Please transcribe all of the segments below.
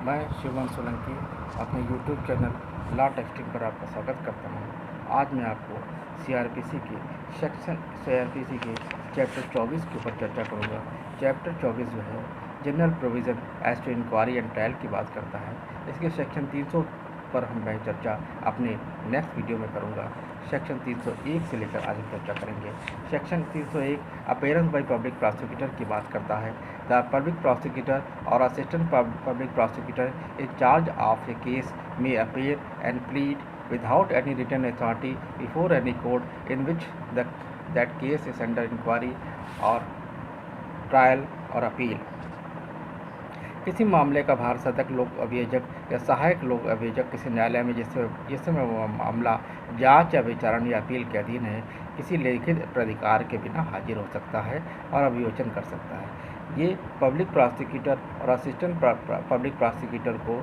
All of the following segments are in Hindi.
मैं शिवम सोलंकी अपने यूट्यूब चैनल लॉ टेक्सटिंग पर आपका स्वागत करता हूं। आज मैं आपको सीआरपीसी के चैप्टर 24 के ऊपर चर्चा करूंगा। चैप्टर 24 जो है general provision as to inquiry and trial की बात करता है। इसके सेक्शन 300 पर मैं चर्चा अपने नेक्स्ट वीडियो में करूंगा। सेक्शन 301 से लेकर आज हम चर्चा करेंगे। Section 301 appearance by public prosecutor की बात करता है। द पब्लिक प्रोसिक्यूटर और assistant public prosecutor in charge of A case may appear and plead without any written authority before any court in which that case is under inquiry or trial or appeal। किसी मामले का भार सदक लोक अभियोजक या सहायक लोक अभियोजक किसी न्यायालय में जिसमें वह मामला जांच या विचारण या अपील के अधीन है किसी लिखित प्राधिकार के बिना हाजिर हो सकता है और अभियोजन कर सकता है। ये पब्लिक प्रोसिक्यूटर और असिस्टेंट पब्लिक प्रोसिक्यूटर को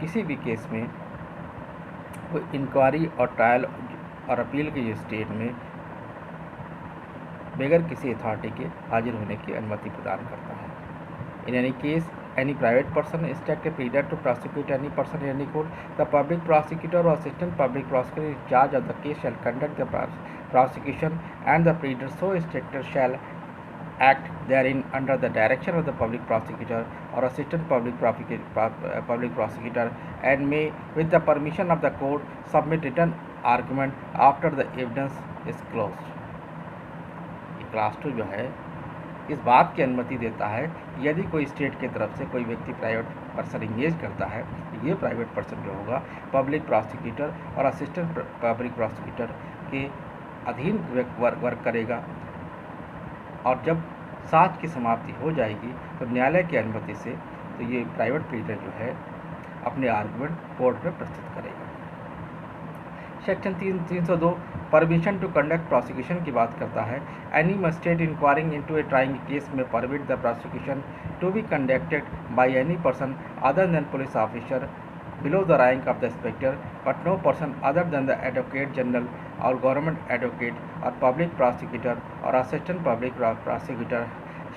किसी भी केस में कोई इंक्वायरी और ट्रायल और अपील के स्टेट में बगैर किसी अथॉरिटी के हाजिर होने की अनुमति प्रदान करता है। In any case, any private person is a pleader to prosecute any person in any court. The public prosecutor or assistant public prosecutor in charge of the case shall conduct the prosecution, and the pleader so instructed shall act therein under the direction of the public prosecutor or assistant public prosecutor, and may, with the permission of the court, submit written argument after the evidence is closed। Class 2 जो है इस बात की अनुमति देता है कि यदि कोई स्टेट की तरफ से कोई व्यक्ति प्राइवेट पर्सन इंगेज करता है, ये प्राइवेट पर्सन जो होगा पब्लिक प्रोसिक्यूटर और असिस्टेंट पब्लिक प्रोसिक्यूटर के अधीन वर्क करेगा, और जब साक्ष्य की समाप्ति हो जाएगी तो न्यायालय की अनुमति से तो ये प्राइवेट प्लीडर जो है अपने आर्गुमेंट कोर्ट में प्रस्तुत करेगा। Section 302 permission to conduct prosecution की बात करता है। Any magistrate inquiring into a trying case में permit the prosecution to be conducted by any person other than police officer below the rank of the inspector, but no person other than the advocate general or government advocate or public prosecutor or assistant public prosecutor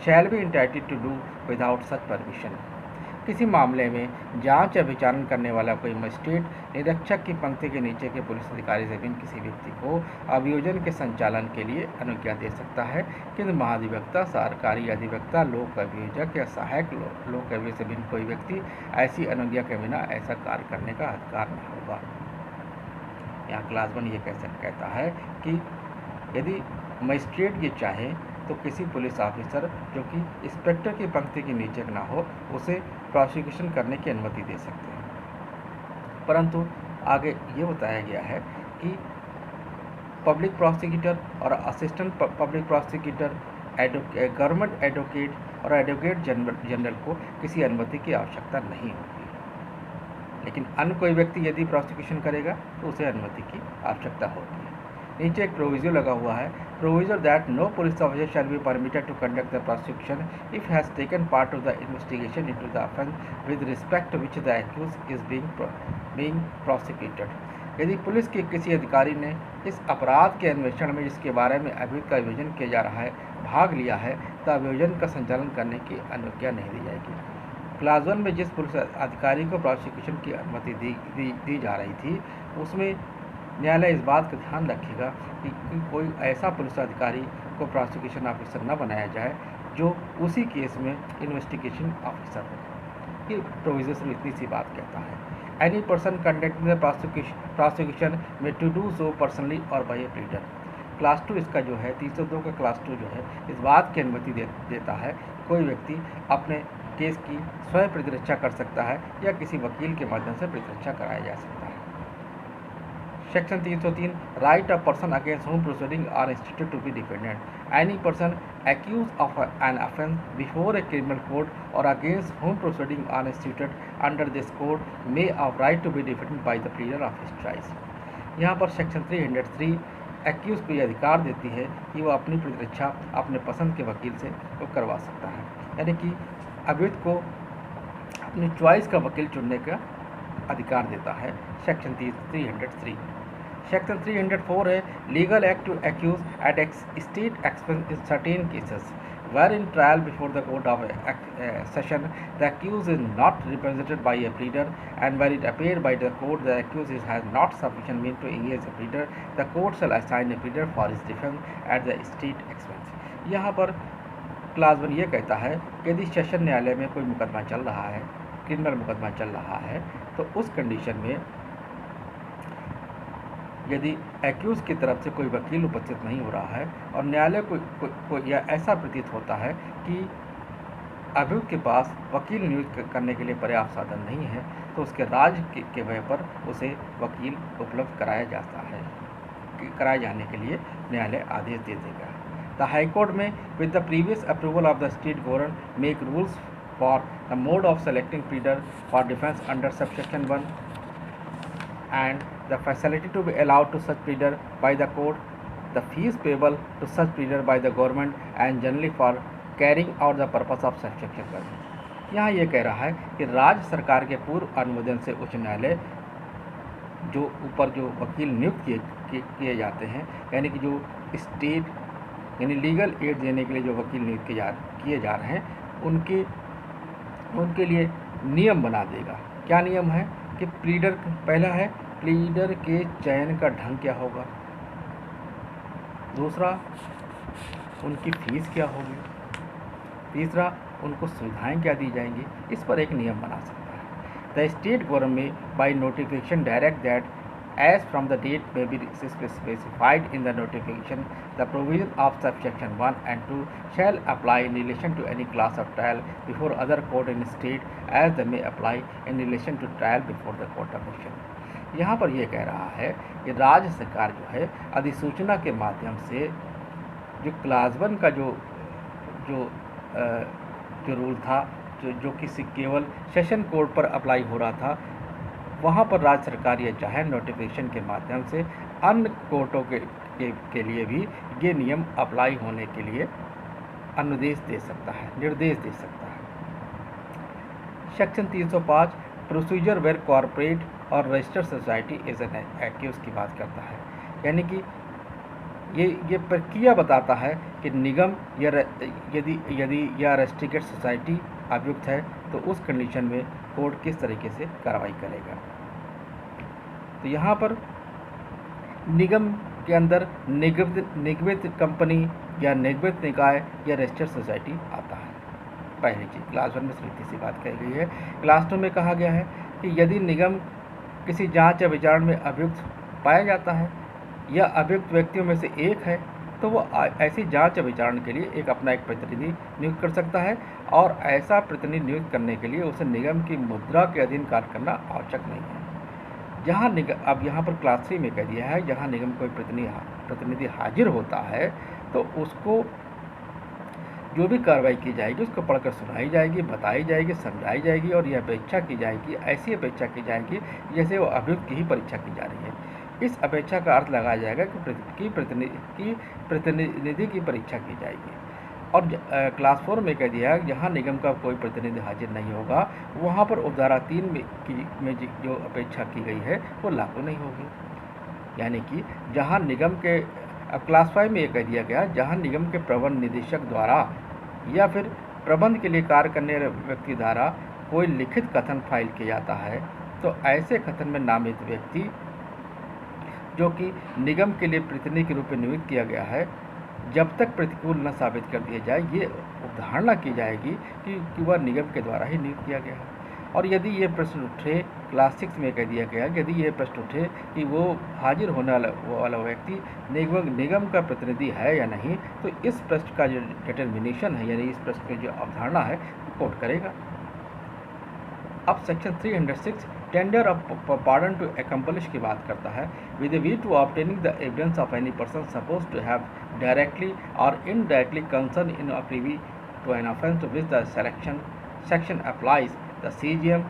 shall be entitled to do without such permission। किसी मामले में जांच या विचारण करने वाला कोई मजिस्ट्रेट निरीक्षक की पंक्ति के नीचे के पुलिस अधिकारी से भिन्न किसी व्यक्ति को अभियोजन के संचालन के लिए अनुज्ञा दे सकता है, किंतु महाधिवक्ता, सरकारी अधिवक्ता, लोक अभियोजक या सहायक लोक अभियोजक से भिन्न कोई व्यक्ति ऐसी अनुज्ञा के बिना ऐसा कार्य करने का अधिकार नहीं होगा। यहाँ क्लास 1 ये कहता है कि यदि मजिस्ट्रेट ये चाहे तो किसी पुलिस ऑफिसर जो कि इंस्पेक्टर की पंक्ति के नीचे ना हो उसे प्रोसिक्यूशन करने की अनुमति दे सकते हैं। परंतु आगे ये बताया गया है कि पब्लिक प्रोसिक्यूटर और assistant public prosecutor, government advocate और एडवोकेट जनरल को किसी अनुमति की आवश्यकता नहीं होगी, लेकिन अन्य कोई व्यक्ति यदि प्रोसिक्यूशन करेगा तो उसे अनुमति की आवश्यकता होगी। नीचे एक प्रोविजन लगा हुआ है, provision that no police officer shall be permitted to conduct the prosecution if has taken part of the investigation into the offence with respect to which the accused is being prosecuted. यदि पुलिस के किसी अधिकारी ने इस अपराध के अन्वेषण में जिसके बारे में अभियुक्त का अभियोजन किया जा रहा है भाग लिया है तो अभियोजन का संचालन करने की अनुज्ञा नहीं दी जाएगी। क्लास 1 में जिस पुलिस अधिकारी को प्रोसिक्यूशन की अनुमति दी जा रही थी उसमें न्यायालय इस बात का ध्यान रखेगा कि कोई ऐसा पुलिस अधिकारी को प्रोसिक्यूशन ऑफिसर न बनाया जाए जो उसी केस में इन्वेस्टिगेशन ऑफिसर हो। ये प्रोविजन इतनी सी बात कहता है। Any person conducting the prosecution में टू डू सो पर्सनली और बाय ए प्लीडर। क्लास 2 इसका जो है 302 का क्लास 2 जो है इस बात की अनुमति देता है कोई व्यक्ति अपने केस की स्वयं प्रतिरक्षा कर सकता है या किसी वकील के माध्यम से प्रतिरक्षा कराया जा सकता है। Section 303 right of person against whom proceeding are institute to be defended. Any person accused of an offence before a criminal court or against whom proceedings are instituted under this code may have right to be defended by the pleader of his choice। यहाँ पर सेक्शन 303 एक्यूज को यह अधिकार देती है कि वह अपनी प्रतिरक्षा अपने पसंद के वकील से वो करवा सकता है, यानी कि अभियुक्त को अपनी चॉइस का वकील चुनने का अधिकार देता है। सेक्शन 303 सेक्शन 304 है legal act to accused at state expense in certain cases where in trial before the court of session the accused is not represented by a pleader, and where it appeared by the court the accused has not sufficient means to engage a pleader, the court shall assign a pleader for his defense at the state expense. यहाँ पर क्लास 1 ये कहता है कि यदि सेशन न्यायालय में कोई मुकदमा चल रहा है, क्रिमिनल मुकदमा चल रहा है, तो उस कंडीशन में यदि एक्यूज़ की तरफ से कोई वकील उपस्थित नहीं हो रहा है और न्यायालय को या ऐसा प्रतीत होता है कि अभियुक्त के पास वकील नियुक्त करने के लिए पर्याप्त साधन नहीं है, तो उसके राज्य के व्यय पर उसे वकील उपलब्ध कराया जाने के लिए न्यायालय आदेश दे देगा। द हाई कोर्ट में with the previous approval of the state government make rules for the mode of selecting pleader for defence under subsection 1 and the facility to be allowed to such pleader by the court, the fees payable to such pleader by the government and generally for carrying out the purpose of subsection 1। यहाँ ये कह रहा है कि राज्य सरकार के पूर्व अनुमोदन से उच्च न्यायालय जो ऊपर जो वकील नियुक्त किए जाते हैं, यानी कि जो स्टेट यानी लीगल एड देने के लिए जो वकील नियुक्त किए जा रहे हैं, उनके लिए नियम बना देगा। क्या नियम है कि प्लीडर, पहला है प्लीडर के चयन का ढंग क्या होगा, दूसरा उनकी फीस क्या होगी, तीसरा उनको सुविधाएं क्या दी जाएंगी, इस पर एक नियम बना सकता है। The state government by notification direct that as from the date may be specified in the notification the provision of subsection 1 and 2 shall apply in relation to any class of trial before other court in state as they may apply in relation to trial before the court of action। यहाँ पर यह कह रहा है कि राज्य सरकार जो है अधिसूचना के माध्यम से जो क्लास 1 का जो रूल था, जो किसी केवल सेशन कोर्ट पर अप्लाई हो रहा था, वहाँ पर राज्य सरकार ये चाहे नोटिफिकेशन के माध्यम से अन्य कोर्टों के लिए भी ये नियम अप्लाई होने के लिए निर्देश दे सकता है। सेक्शन 305 प्रोसीजर वेयर कॉर्पोरेट और registered society as an accused की बात करता है, यानी कि ये प्रक्रिया बताता है कि निगम या यदि या रेस्ट्रिक्टेड सोसाइटी अभियुक्त है तो उस कंडीशन में कोर्ट किस तरीके से कार्रवाई करेगा। तो यहाँ पर निगम के अंदर निगमित कंपनी या निगमित निकाय या रजिस्टर्ड सोसाइटी आता है। पहली चीज़ क्लास 1 में सीधी सी बात कही गई है। क्लास 2 में कहा गया है कि यदि निगम किसी जांच या विचारण में अभियुक्त पाया जाता है या अभियुक्त व्यक्तियों में से एक है, तो वो ऐसी जांच या विचारण के लिए अपना एक प्रतिनिधि नियुक्त कर सकता है, और ऐसा प्रतिनिधि नियुक्त करने के लिए उसे निगम की मुद्रा के अधीन कार्य करना आवश्यक नहीं है। जहाँ अब यहाँ पर क्लास 3 में कह दिया है, जहाँ निगम कोई प्रतिनिधि हाजिर होता है तो उसको जो भी कार्रवाई की जाएगी उसको पढ़कर सुनाई जाएगी, बताई जाएगी, समझाई जाएगी, और यह अपेक्षा की जाएगी, ऐसी अपेक्षा की जाएगी जैसे वो अभियुक्त की ही परीक्षा की जा रही है। इस अपेक्षा का अर्थ लगाया जाएगा कि प्रतिनिधि की परीक्षा की जाएगी। और क्लास 4 में कह दिया है जहाँ निगम का कोई प्रतिनिधि हाजिर नहीं होगा वहाँ पर उपधारा 3 में जो अपेक्षा की गई है वो लागू नहीं होगी। यानी कि जहाँ निगम के, अब क्लास 5 में ये कह दिया गया जहाँ निगम के प्रबंध निदेशक द्वारा या फिर प्रबंध के लिए कार्य करने वाले व्यक्ति द्वारा कोई लिखित कथन फाइल किया जाता है, तो ऐसे कथन में नामित व्यक्ति जो कि निगम के लिए प्रतिनिधि के रूप में नियुक्त किया गया है, जब तक प्रतिकूल न साबित कर दिया जाए ये अवधारणा की जाएगी कि वह निगम के द्वारा ही नियुक्त किया गया है। और यदि ये प्रश्न उठे, क्लास 6 में कह दिया गया यदि ये प्रश्न उठे कि वो हाजिर होने वाला व्यक्ति निगम का प्रतिनिधि है या नहीं, तो इस प्रश्न का जो डिटर्मिनेशन है, यानी इस प्रश्न की जो अवधारणा है, कोर्ट करेगा। अब section 306 tender of pardon to accomplice की बात करता है। With a view to obtaining the evidence of any person suppose to have directly और indirectly concern in a privy to an offence to which the section applies the CGM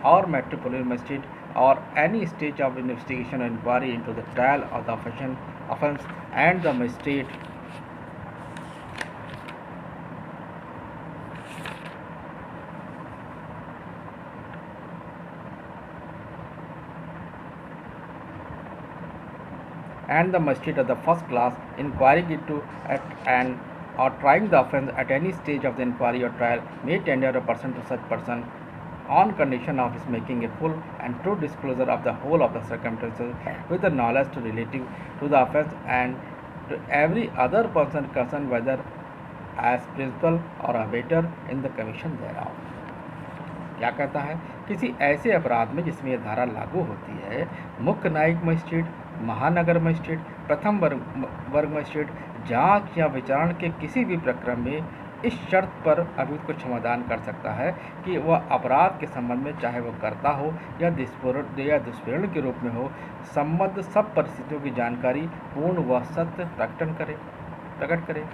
or Metropolitan Magistrate or any stage of investigation or inquiry into the trial of the offence and the magistrate of the first class inquiring into and or trying the offence at any stage of the inquiry or trial may tender a person to such person on condition of his making a full and true disclosure of the whole of the circumstances with the knowledge to relative to the offence and to every other person concerned, whether as principal or abettor in the commission thereof। क्या कहता है, किसी ऐसे अपराध में जिसमें यह धारा लागू होती है, मुख्य न्यायिक मजिस्ट्रेट, महानगर मजिस्ट्रेट, प्रथम वर्ग मजिस्ट्रेट जांच या विचारण के किसी भी प्रकरण में इस शर्त पर अभियुक्त को क्षमादान कर सकता है कि वह अपराध के संबंध में चाहे वह कर्ता हो या दुष्प्रेरण के रूप में हो, संबद्ध सब परिस्थितियों की जानकारी पूर्ण व सत्य प्रकट करे।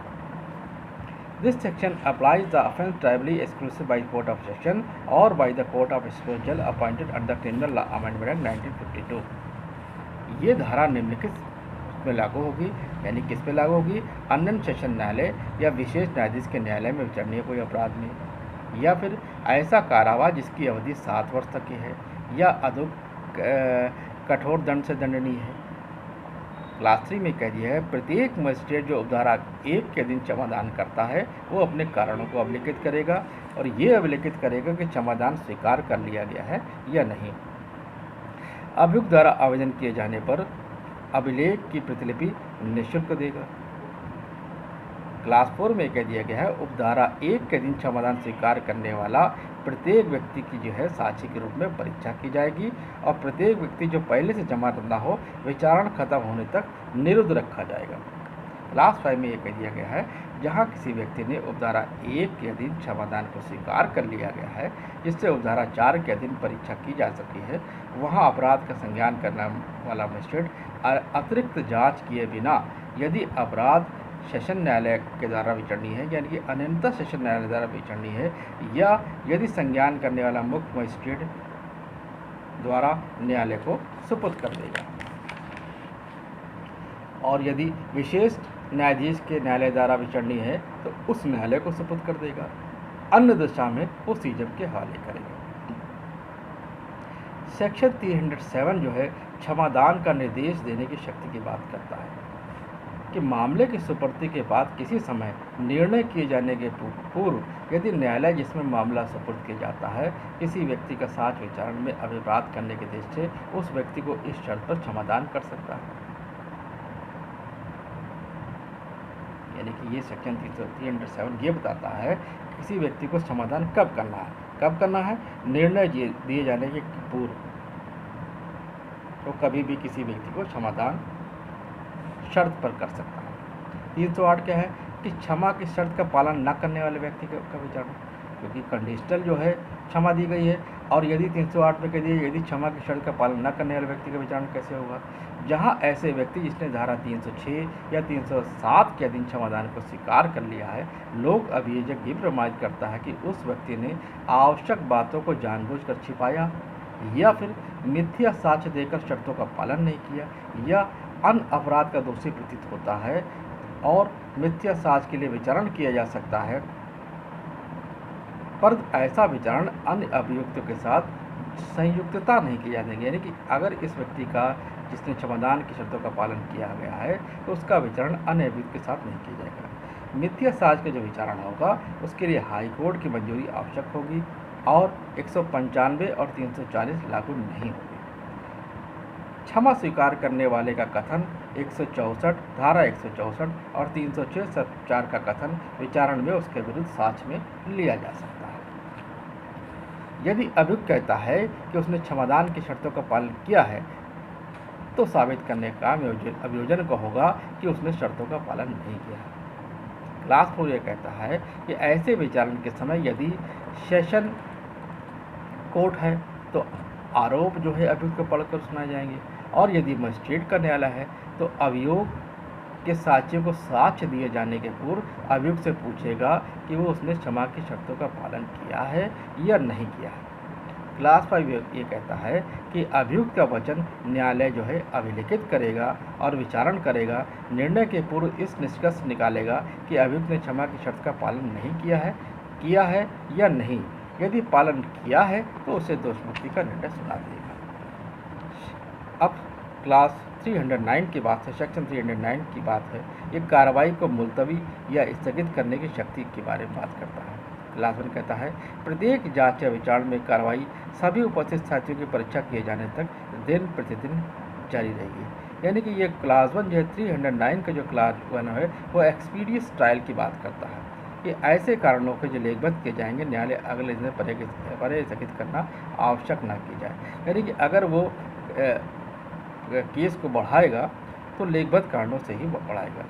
This section applies the offence tribally exclusive by Court of Session or by the Court of Special appointed under Criminal Law Amendment Act 1952। ये धारा निम्नलिखित में लागू होगी, यानी किस पे लागू होगी, अन्य सेशन न्यायालय या विशेष न्यायाधीश के न्यायालय में विचारणीय कोई अपराध में, या फिर ऐसा कारावास जिसकी अवधि 7 वर्ष तक की है या अधिक कठोर दंड से दंडनीय है। क्लास 3 में कह दिया है, प्रत्येक मजिस्ट्रेट जो उपधारा 1 के अधीन क्षमादान करता है वो अपने कारणों को अभिलेखित करेगा और ये अभिलेखित करेगा कि क्षमादान स्वीकार कर लिया गया है या नहीं। अभियुक्त द्वारा आवेदन किए जाने पर अभिलेख की प्रतिलिपि निःशुल्क देगा। क्लास 4 में कह दिया गया है, उपधारा 1 के अधीन क्षमादान स्वीकार करने वाला प्रत्येक व्यक्ति की जो है साक्षी के रूप में परीक्षा की जाएगी और प्रत्येक व्यक्ति जो पहले से जमानत न हो विचारण खत्म होने तक निरुद्ध रखा जाएगा। क्लास 5 में ये कह दिया गया है, जहां किसी व्यक्ति ने उपधारा 1 के अधीन क्षमादान को स्वीकार कर लिया गया है जिससे उपधारा 4 के अधीन परीक्षा की जा सकती है, वहां अपराध का संज्ञान करने वाला मजिस्ट्रेट अतिरिक्त जांच किए बिना यदि अपराध सेशन न्यायालय के द्वारा विचारणीय है, यानी कि अनंत सेशन न्यायालय द्वारा विचारणीय है, या यदि संज्ञान करने वाला मुख्य मजिस्ट्रेट द्वारा न्यायालय को सुपुर्द कर देगा, और यदि विशेष न्यायाधीश के न्यायालय द्वारा विचारणीय है तो उस न्यायालय को सुपुर्द कर देगा, अन्य दशा में वो सीजम के हवाले करेगा। सेक्शन 307 जो है क्षमादान का निर्देश देने की शक्ति की बात करता है कि मामले की सुपुर्दी के बाद किसी समय निर्णय किए जाने के पूर्व यदि न्यायालय जिसमें मामला सुपुर्द किया जाता है किसी व्यक्ति का साक्ष्य विचारण में अभिप्राय करने के दृष्टि से उस व्यक्ति को इस शर्त पर क्षमादान कर सकता है। यानी कि ये सेक्शन 307 ये बताता है किसी व्यक्ति को समाधान कब करना है, निर्णय दिए जाने के पूर्व तो कभी भी किसी व्यक्ति को समाधान शर्त पर कर सकता है। 308 क्या है कि क्षमा की शर्त का पालन न करने वाले व्यक्ति का विचारण, क्योंकि कंडीशनल जो है क्षमा दी गई है और यदि 308 में कह दिया यदि क्षमा की शर्त का पालन न करने वाले व्यक्ति का विचारण कैसे होगा, जहां ऐसे व्यक्ति जिसने धारा 306 या 307 के अधीन क्षमादान को स्वीकार कर लिया है, लोक अभियोजक ये प्रमाणित करता है कि उस व्यक्ति ने आवश्यक बातों को जानबूझकर छिपाया या फिर मिथ्या साक्ष्य देकर शर्तों का पालन नहीं किया या अन्य अपराध का दोषी प्रतीत होता है और मिथ्या साक्ष्य के लिए विचारण किया जा सकता है, पर ऐसा विचारण अन्य अभियुक्तों के साथ संयुक्तता नहीं की जाएगी। यानी कि अगर इस व्यक्ति का जिसने क्षमादान की शर्तों का पालन किया गया है तो उसका विचारण अन्य अभियुक्त के साथ नहीं किया जाएगा। मिथ्या साक्ष्य का जो विचारण होगा उसके लिए हाई कोर्ट की मंजूरी आवश्यक होगी और 195 और 340 लागू नहीं होगी। क्षमा स्वीकार करने वाले का कथन 164 धारा 164 और 306 का कथन विचारण में उसके विरुद्ध साक्ष्य में लिया जा सकता है। यदि अभियुक्त कहता है कि उसने क्षमादान की शर्तों का पालन किया है तो साबित करने का अभियोजन को होगा कि उसने शर्तों का पालन नहीं किया। क्लास 4 यह कहता है कि ऐसे विचारण के समय यदि सेशन कोर्ट है तो आरोप जो है अभियुक्त को पढ़कर सुनाए जाएंगे और यदि मजिस्ट्रेट का न्यायालय है तो अभियोग के साक्ष्यों को साक्ष्य दिए जाने के पूर्व अभियुक्त से पूछेगा कि वो उसने क्षमा की शर्तों का पालन किया है या नहीं किया है। क्लास 5 ये कहता है कि अभियुक्त का वचन न्यायालय जो है अभिलिखित करेगा और विचारण करेगा, निर्णय के पूर्व इस निष्कर्ष निकालेगा कि अभियुक्त ने क्षमा की शर्त का पालन नहीं किया है या नहीं। यदि पालन किया है तो उसे दोषमुक्ति का निर्णय सुना देगा। अब क्लास 309 की बात है, सेक्शन 309 की बात है, ये कार्रवाई को मुलतवी या स्थगित करने की शक्ति के बारे में बात करता है। क्लास 1 कहता है प्रत्येक जांच या विचारण में कार्रवाई सभी उपस्थित साथियों की परीक्षा किए जाने तक दिन प्रतिदिन जारी रहेगी। यानी कि ये क्लास 1 जो है 309 का जो क्लास 1 है वो एक्सपीडियस ट्रायल की बात करता है कि ऐसे कारणों के जो लेखबद्ध किए जाएंगे न्यायालय अगले दिन परे स्थगित करना आवश्यक ना की जाए। यानी कि अगर वो केस को बढ़ाएगा तो लेखबद्ध कारणों से ही बढ़ाएगा।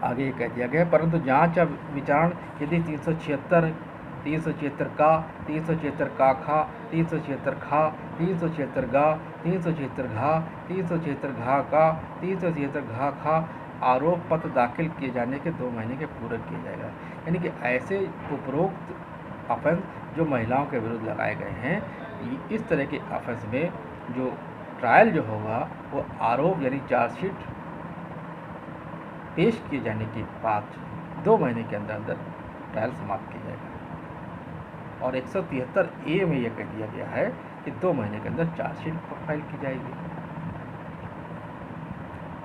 आगे ये कह दिया गया है परंतु जांच या विचारण यदि 376 का, 376 का खा, 376 खा, 376 गा, 376 घा, 376 घा का, 376 घा खा आरोप पत्र दाखिल किए जाने के 2 महीने के पूरे किया जाएगा। यानी कि ऐसे उपरोक्त ऑफेंस जो महिलाओं के विरुद्ध लगाए गए हैं, इस तरह के ऑफेंस में जो ट्रायल जो होगा वो आरोप यानी चार्जशीट पेश किए जाने के बाद 2 महीने के अंदर अंदर ट्रायल समाप्त किया जाएगा। और 173A में यह कह दिया गया है कि 2 महीने के अंदर चार्जशीट फाइल की जाएगी।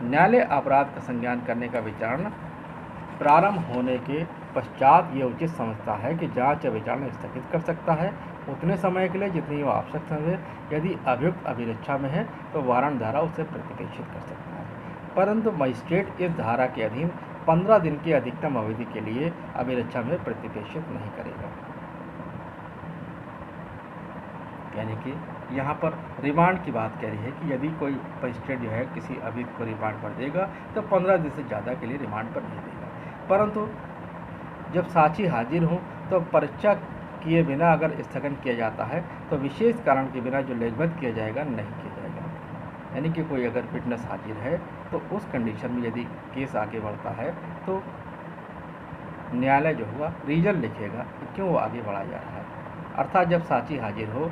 न्यायालय अपराध का संज्ञान करने का विचारण प्रारंभ होने के पश्चात यह उचित समझता है कि जांच या विचारण स्थगित कर सकता है उतने समय के लिए जितनी वो आवश्यक समझे। यदि अभियुक्त अभिरक्षा में है तो वारंट धारा उसे प्रतिपेक्षित कर सकता है, परंतु मजिस्ट्रेट इस धारा के अधीन 15 दिन की अधिकतम अवधि के लिए अभिरक्षा में प्रतिपेक्षित नहीं करेगा। यानी कि यहाँ पर रिमांड की बात कह रही है कि यदि कोई मजिस्ट्रेट जो है किसी अभियुक्त को रिमांड पर देगा तो 15 दिन से ज़्यादा के लिए रिमांड पर नहीं देगा, परंतु जब साक्षी हाजिर हो तो परीक्षा किए बिना अगर स्थगन किया जाता है तो विशेष कारण के बिना जो लेखबद्ध किया जाएगा नहीं किया जाएगा। यानी कि कोई अगर विटनेस हाजिर है तो उस कंडीशन में यदि केस आगे बढ़ता है तो न्यायालय जो होगा रीजन लिखेगा कि क्यों वो आगे बढ़ा जा रहा है। अर्थात जब साक्षी हाजिर हो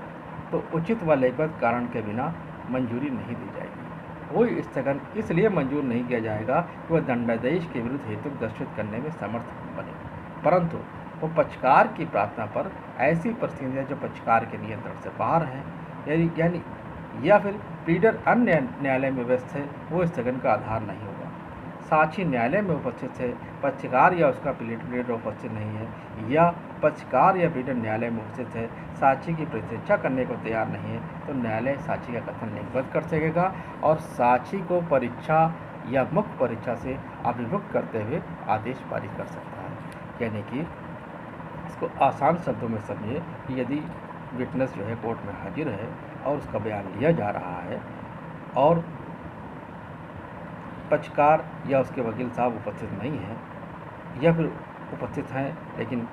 तो उचित व लेखबद्ध कारण के बिना मंजूरी नहीं दी जाएगी। कोई स्थगन इसलिए मंजूर नहीं किया जाएगा कि वह दंडादेश के विरुद्ध हेतु दर्शित करने में समर्थ बने, परंतु वो पक्षकार की प्रार्थना पर ऐसी परिस्थितियाँ जो पक्षकार के नियंत्रण से बाहर हैं यानी या फिर प्लीडर अन्य न्यायालय में व्यस्त है वो स्थगन का आधार नहीं होगा। साक्षी न्यायालय में उपस्थित है, पक्षकार या उसका प्लीडर उपस्थित नहीं है, या पक्षकार या प्लीडर न्यायालय में उपस्थित है, साक्षी की प्रतीक्षा करने को तैयार नहीं है, तो न्यायालय साक्षी का कथन लिखित कर सकेगा और साक्षी को परीक्षा या मुख्य परीक्षा से अभिमुक्त करते हुए आदेश पारित कर सकता है। यानी कि इसको आसान शब्दों में समझिए कि यदि विटनेस जो है कोर्ट में हाजिर है और उसका बयान लिया जा रहा है और पक्षकार या उसके वकील साहब उपस्थित नहीं हैं या फिर उपस्थित हैं लेकिन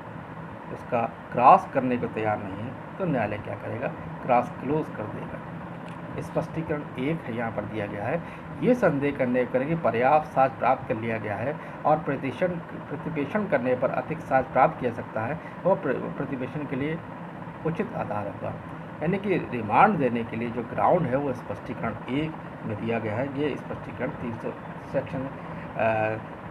उसका क्रॉस करने को तैयार नहीं है, तो न्यायालय क्या करेगा, क्रॉस क्लोज कर देगा। स्पष्टीकरण 1 है यहाँ पर दिया गया है, ये संदेह करने पर कि पर्याप्त साक्ष्य प्राप्त कर लिया गया है और प्रतिपेषण करने पर अधिक साक्ष्य प्राप्त किया सकता है, वह प्रतिपेषण के लिए उचित आधार होगा। यानी कि रिमांड देने के लिए जो ग्राउंड है वो स्पष्टीकरण 1 में दिया गया है। ये स्पष्टीकरण 300 सेक्शन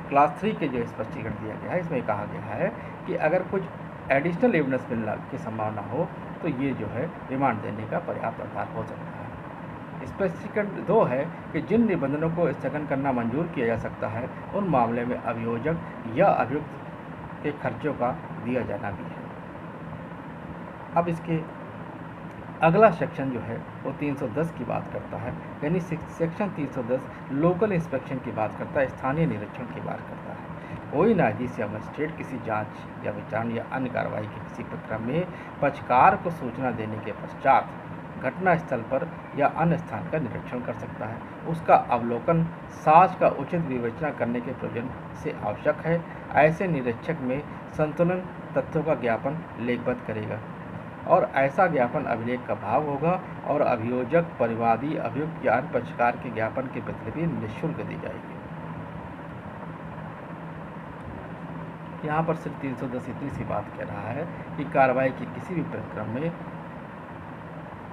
क्लास 3 के जो स्पष्टीकरण दिया गया है इसमें कहा गया है कि अगर कुछ एडिशनल एविडेंस मिलने की संभावना हो तो ये जो है रिमांड देने का पर्याप्त आधार हो सकता है। स्पष्टीकरण 2 है कि जिन निबंधनों को स्थगन करना मंजूर किया जा सकता है उन मामले में अभियोजक या अभियुक्त के खर्चों का दिया जाना भी है। अब इसके अगला सेक्शन जो है वो 310 की बात करता है, यानी सेक्शन 310 लोकल इंस्पेक्शन की बात करता है, स्थानीय निरीक्षण की बात करता है। कोई न्यायाधीश या मजिस्ट्रेट किसी जांच या विचारण या अन्य कार्रवाई के किसी प्रक्रम में पक्षकार को सूचना देने के पश्चात घटना स्थल पर या अन्य स्थान का निरीक्षण कर सकता है। उसका अवलोकन साक्ष्य का उचित विवेचना करने के प्रयोजन से आवश्यक है। ऐसे निरीक्षक में संतुलन तथ्यों का ज्ञापन लेखबद्ध करेगा और ऐसा ज्ञापन अभिलेख का भाग होगा और अभियोजक, परिवादी, अभियुक्त या अन्य पक्षकार के ज्ञापन की प्रतिलिपि निःशुल्क दी जाएगी। यहाँ पर सिर्फ 310 इतनी सी बात कह रहा है कि कार्रवाई के किसी भी प्रक्रम में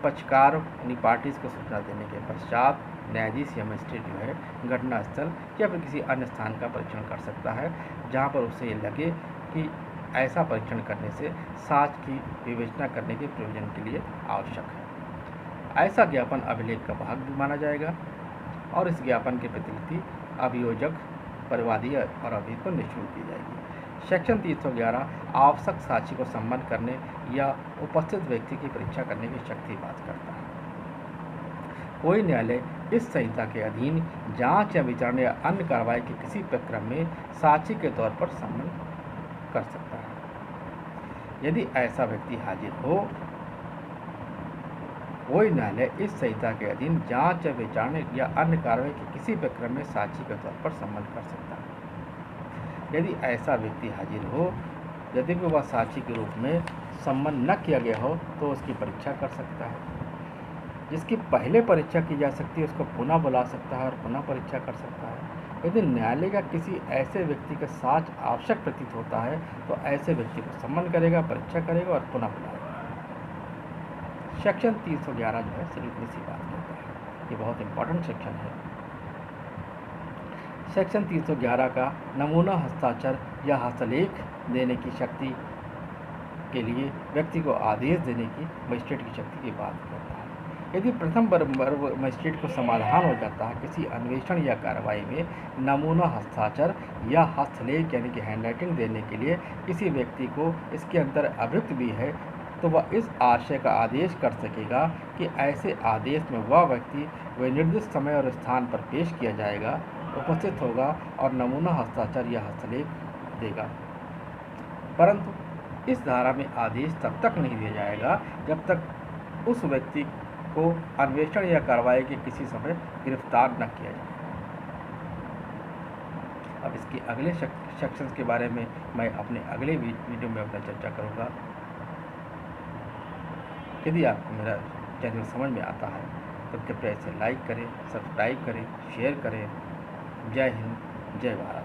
पक्षकार यानी पार्टीज को सूचना देने के पश्चात न्यायाधीश या मजिस्ट्रेट जो है घटना स्थल या फिर किसी अन्य स्थान का परीक्षण कर सकता है जहाँ पर उसे ये लगे कि ऐसा परीक्षण करने से साक्ष्य की विवेचना करने के प्रयोजन के लिए आवश्यक है। ऐसा ज्ञापन अभिलेख का भाग भी माना जाएगा। और इस ज्ञापन की प्रतिलिपि अभियोजक, परिवादी और अभियुक्त को निःशुल्क दी जाएगी। सेक्शन 311 आवश्यक साक्षी को सम्मन करने या उपस्थित व्यक्ति की परीक्षा करने की शक्ति बात करता है। कोई न्यायालय इस संहिता के अधीन जांच या विचारण या अन्य कार्रवाई के किसी प्रक्रम में साक्षी के तौर पर सम्मन कर सकता है यदि ऐसा व्यक्ति हाजिर हो। कोई न्यायालय इस संहिता के अधीन जांच या विचारण या अन्य कार्रवाई के किसी प्रक्रम में साक्षी के तौर पर सम्मन कर सकता है यदि ऐसा व्यक्ति हाजिर हो। यदि वह साक्षी के रूप में सम्मन न किया गया हो तो उसकी परीक्षा कर सकता है। जिसकी पहले परीक्षा की जा सकती है उसको पुनः बुला सकता है और पुनः परीक्षा कर सकता है। यदि न्यायालय का किसी ऐसे व्यक्ति का साक्ष्य आवश्यक प्रतीत होता है तो ऐसे व्यक्ति को सम्मन करेगा, परीक्षा करेगा और पुनः बुलाएगा। सेक्शन 311 जो है सिर्फ इतनी सी बात करता है। ये बहुत इंपॉर्टेंट सेक्शन है। सेक्शन 311 का नमूना हस्ताक्षर या हस्तलेख देने की शक्ति के लिए व्यक्ति को आदेश देने की मजिस्ट्रेट की शक्ति की बात करता है। यदि प्रथम मजिस्ट्रेट को समाधान हो जाता है किसी अन्वेषण या कार्रवाई में नमूना हस्ताक्षर या हस्तलेख यानी कि हैंडराइटिंग देने के लिए किसी व्यक्ति को इसके अंदर अभियुक्त भी है तो वह इस आशय का आदेश कर सकेगा कि ऐसे आदेश में वह व्यक्ति वह निर्दिष्ट समय और स्थान पर पेश किया जाएगा, उपस्थित होगा और नमूना हस्ताक्षर या हस्तलेख देगा। परंतु इस धारा में आदेश तब तक नहीं दिया जाएगा जब तक उस व्यक्ति को अन्वेषण या कार्रवाई के किसी समय गिरफ्तार न किया जाए। अब इसके अगले सेक्शंस के बारे में मैं अपने अगले वीडियो में अपना चर्चा करूँगा। यदि आपको मेरा चैनल समझ में आता है तो कृपया इसे लाइक करें, सब्सक्राइब करें, शेयर करें। जय हिंद, जय भारत।